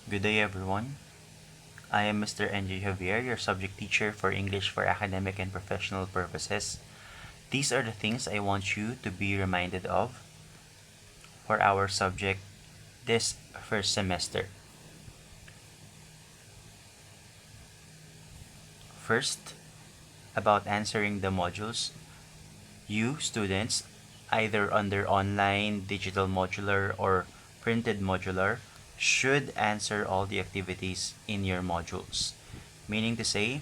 Good day, everyone. I am Mr. NJ Javier, your subject teacher for English for academic and professional purposes. These are the things I want you to be reminded of for our subject this first semester. First, about answering the modules. You, students, either under online, digital modular, or printed modular, should answer all the activities in your modules. Meaning to say,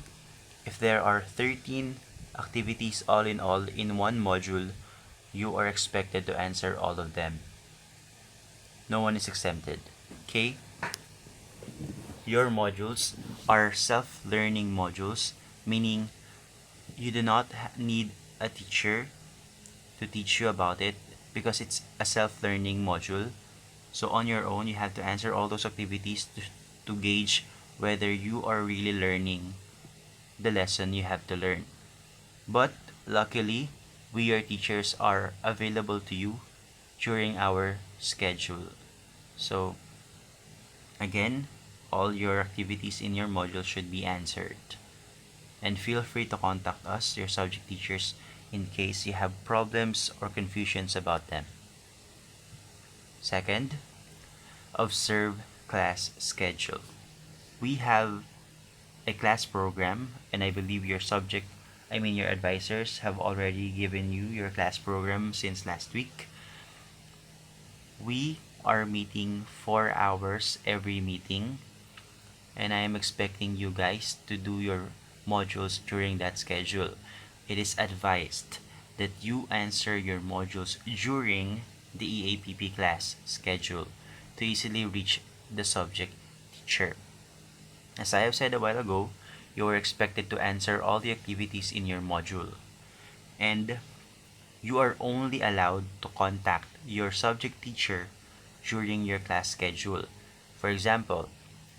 if there are 13 activities all in one module, you are expected to answer all of them. No one is exempted. Okay? Your modules are self-learning modules, meaning you do not need a teacher to teach you about it because it's a self-learning module. So on your own, you have to answer all those activities to gauge whether you are really learning the lesson you have to learn. But luckily, we your teachers are available to you during our schedule. So again, all your activities in your module should be answered. And feel free to contact us, your subject teachers, in case you have problems or confusions about them. Second, observe class schedule. We have a class program, and I believe your advisors have already given you your class program since last week. We are meeting 4 hours every meeting, and I am expecting you guys to do your modules during that schedule. It is advised that you answer your modules during the EAPP class schedule to easily reach the subject teacher. As I have said a while ago, you are expected to answer all the activities in your module, and you are only allowed to contact your subject teacher during your class schedule. For example,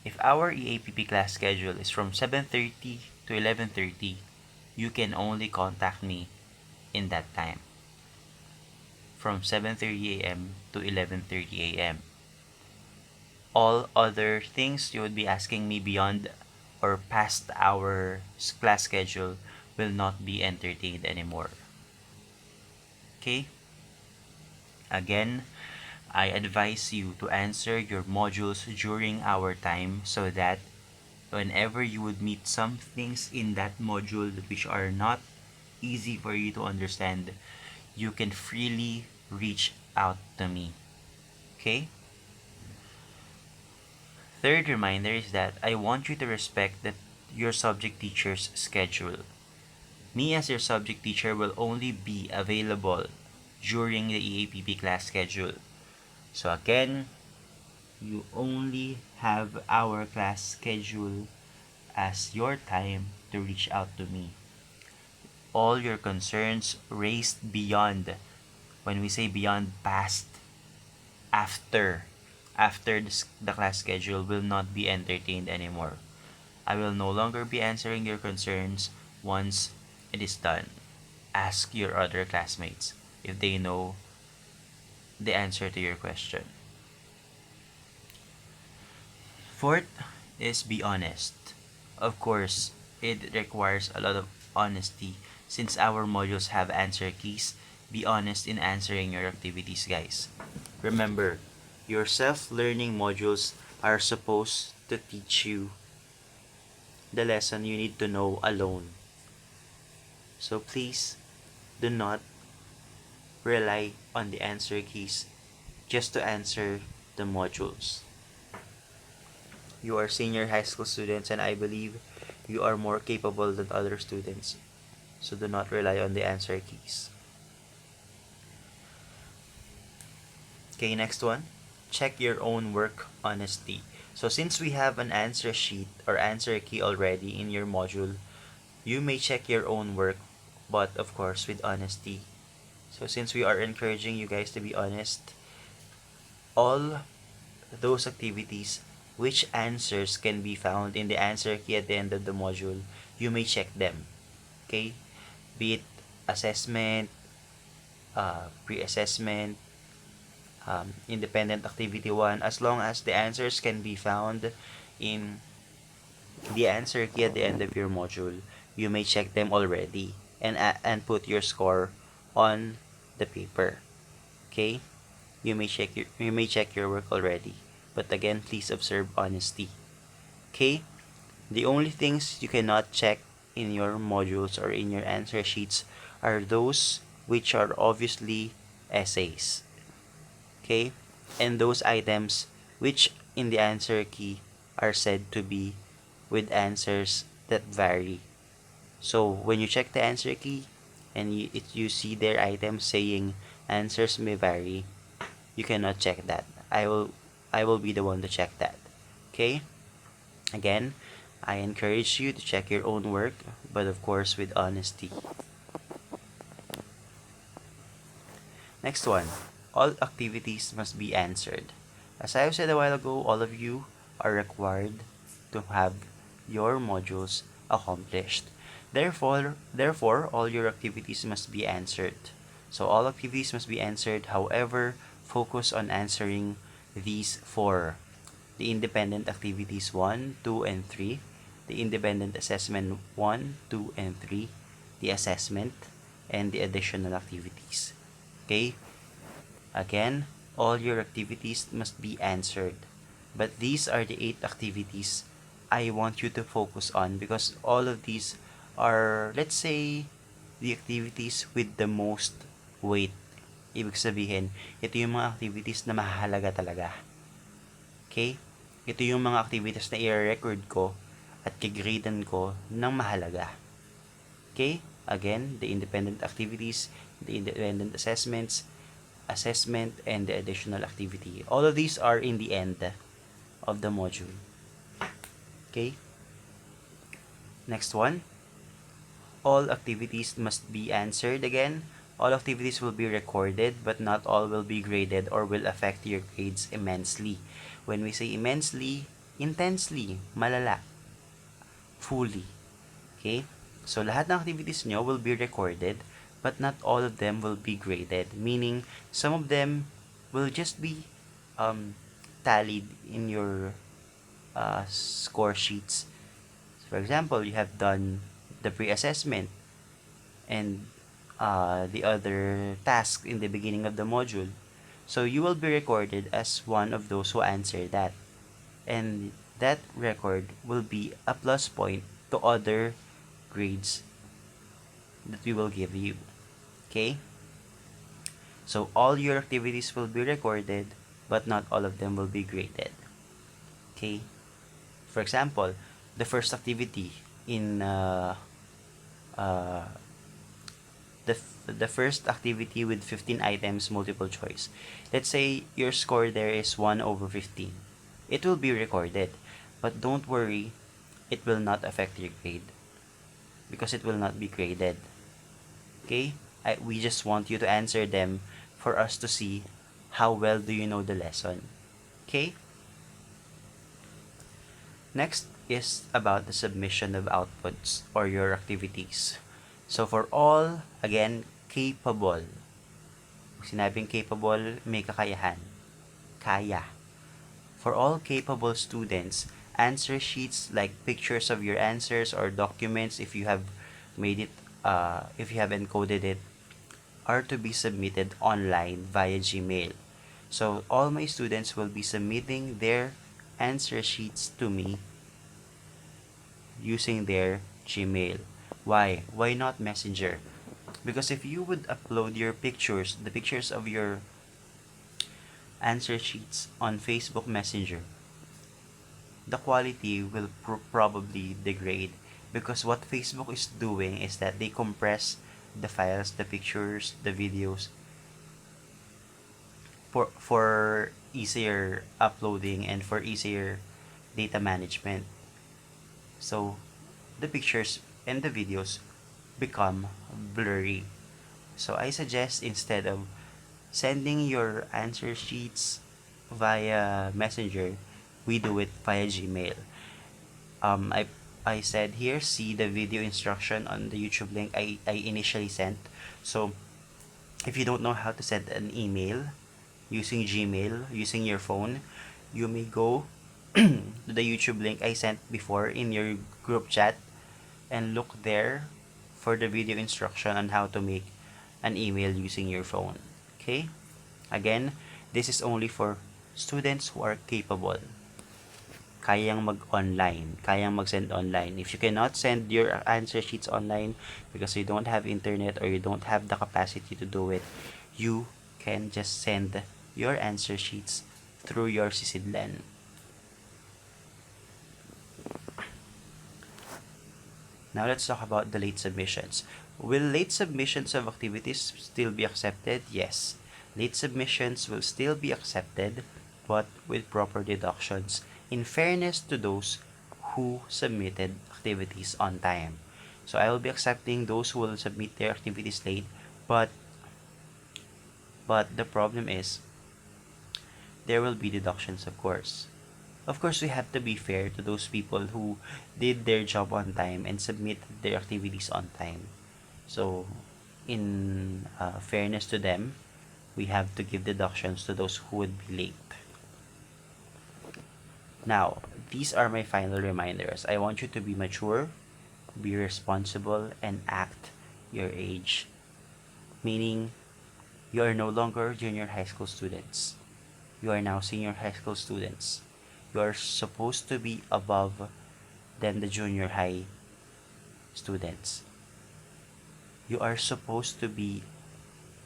if our EAPP class schedule is from 7:30 to 11:30, you can only contact me in that time, from 7:30 a.m. to 11:30 a.m. All other things you would be asking me beyond or past our class schedule will not be entertained anymore. Okay? Again, I advise you to answer your modules during our time so that whenever you would meet some things in that module which are not easy for you to understand, you can freely reach out to me. Okay? Third reminder is that I want you to respect your subject teacher's schedule. Me as your subject teacher will only be available during the EAPP class schedule. So again, you only have our class schedule as your time to reach out to me. All your concerns raised beyond, when we say beyond, past, after the class schedule will not be entertained anymore. I will no longer be answering your concerns once it is done. Ask your other classmates if they know the answer to your question. Fourth is be honest. Of course, it requires a lot of honesty since our modules have answer keys. Be honest in answering your activities, guys. Remember, your self-learning modules are supposed to teach you the lesson you need to know alone. So please do not rely on the answer keys just to answer the modules. You are senior high school students, and I believe you are more capable than other students. So do not rely on the answer keys. Okay, next one. Check your own work honesty. So since we have an answer sheet or answer key already in your module, you may check your own work, but of course with honesty. So since we are encouraging you guys to be honest, all those activities which answers can be found in the answer key at the end of the module, you may check them. Okay? Be it assessment, pre-assessment, independent activity 1, as long as the answers can be found in the answer key at the end of your module, you may check them already and put your score on the paper. Okay? You may check your work already. But again, please observe honesty. Okay? The only things you cannot check in your modules or in your answer sheets are those which are obviously essays. Okay? And those items which in the answer key are said to be with answers that vary. So when you check the answer key and you see their items saying answers may vary, you cannot check that. I will be the one to check that. Okay? Again, I encourage you to check your own work, but of course with honesty. Next one, all activities must be answered. As I said a while ago, all of you are required to have your modules accomplished. Therefore, all your activities must be answered. So all activities must be answered. However, focus on answering these four: the independent activities 1, 2, and 3, the independent assessment 1, 2, and 3, the assessment, and the additional activities. Okay? Again, all your activities must be answered. But these are the 8 activities I want you to focus on, because all of these are, let's say, the activities with the most weight. Ibig sabihin, ito yung mga activities na mahalaga talaga. Okay? Ito yung mga activities na i-record ko at kigradean ko ng mahalaga. Okay? Again, the independent activities, the independent assessment, and the additional activity. All of these are in the end of the module. Okay? Next one. All activities must be answered again. All activities will be recorded, but not all will be graded or will affect your grades immensely. When we say immensely, intensely, malala, fully. Okay? So, lahat ng activities nyo will be recorded, but not all of them will be graded. Meaning, some of them will just be tallied in your score sheets. So, for example, you have done the pre-assessment and the other task in the beginning of the module. So, you will be recorded as one of those who answered that. And that record will be a plus point to other grades that we will give you. Okay? So all your activities will be recorded, but not all of them will be graded. Okay? For example, the first activity in uh, the first activity with 15 items multiple choice. Let's say your score there is 1 over 15. It will be recorded, but don't worry, it will not affect your grade because it will not be graded. Okay? We just want you to answer them for us to see how well do you know the lesson. Okay? Next is about the submission of outputs or your activities. So for all, again, capable. Sinabing capable, may kakayahan. Kaya. For all capable students, answer sheets like pictures of your answers or documents if you have made it, if you have encoded it, are to be submitted online via Gmail. So all my students will be submitting their answer sheets to me using their Gmail. Why? Why not Messenger? Because if you would upload your pictures, the pictures of your answer sheets on Facebook Messenger, the quality will probably degrade, because what Facebook is doing is that they compress the files, the pictures, the videos for easier uploading and for easier data management. So the pictures and the videos become blurry. So I suggest, instead of sending your answer sheets via Messenger, we do it via Gmail. I said here, see the video instruction on the YouTube link I initially sent. So if you don't know how to send an email, using Gmail, using your phone, you may go to the YouTube link I sent before in your group chat and look there for the video instruction on how to make an email using your phone. Okay? Again, this is only for students who are capable. Kayang mag-online, kayang mag-send online. If you cannot send your answer sheets online because you don't have internet or you don't have the capacity to do it, you can just send your answer sheets through your sisidlan. Now let's talk about the late submissions. Will late submissions of activities still be accepted? Yes. Late submissions will still be accepted, but with proper deductions, in fairness to those who submitted activities on time. So I will be accepting those who will submit their activities late, but the problem is there will be deductions, of course. Of course, we have to be fair to those people who did their job on time and submitted their activities on time. So, in fairness to them, we have to give deductions to those who would be late. Now, these are my final reminders. I want you to be mature, be responsible, and act your age. Meaning, you are no longer junior high school students. You are now senior high school students. You are supposed to be above than the junior high students. You are supposed to be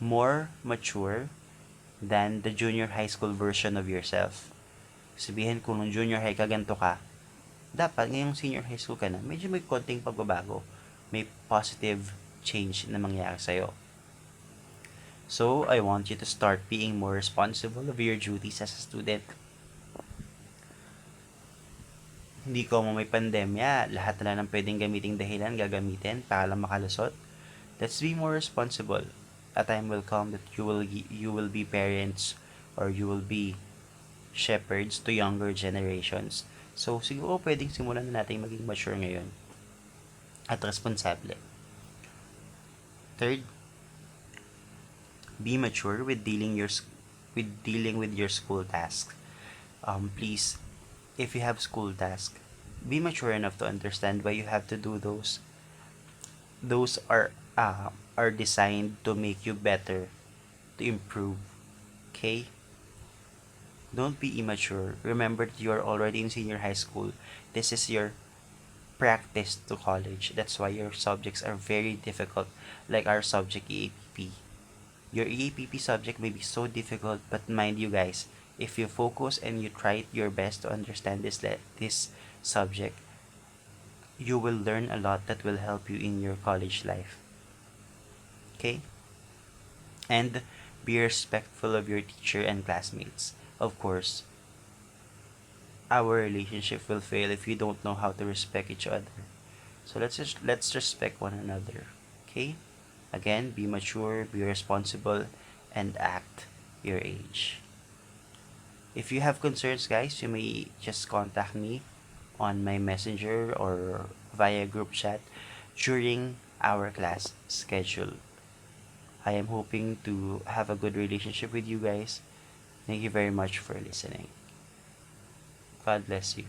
more mature than the junior high school version of yourself. Sabihin kung nung junior high ka ganito ka, dapat ngayong senior high school ka na, medyo may konting pagbabago. May positive change na mangyari sa'yo. So, I want you to start being more responsible of your duties as a student. Hindi ko mo may pandemya, lahat na lang ng pwedeng gamiting dahilan gagamitin para lang makalusot. Let's be more responsible. A time will come that you will be parents or you will be shepherds to younger generations. So, siguro pwedeng simulan na natin maging mature ngayon at responsable. Third, be mature with dealing with your school tasks. Please, if you have school tasks, be mature enough to understand why you have to do those. Those are designed to make you better, to improve. Okay? Don't be immature. Remember that you are already in senior high school. This is your practice to college. That's why your subjects are very difficult, like our subject EAPP. Your EAPP subject may be so difficult, but mind you guys, if you focus and you try your best to understand this subject, you will learn a lot that will help you in your college life. Okay? And be respectful of your teacher and classmates. Of course, our relationship will fail if you don't know how to respect each other. So let's respect one another. Okay? Again, be mature, be responsible, and act your age. If you have concerns, guys, you may just contact me on my messenger or via group chat during our class schedule. I am hoping to have a good relationship with you guys. Thank you very much for listening. God bless you.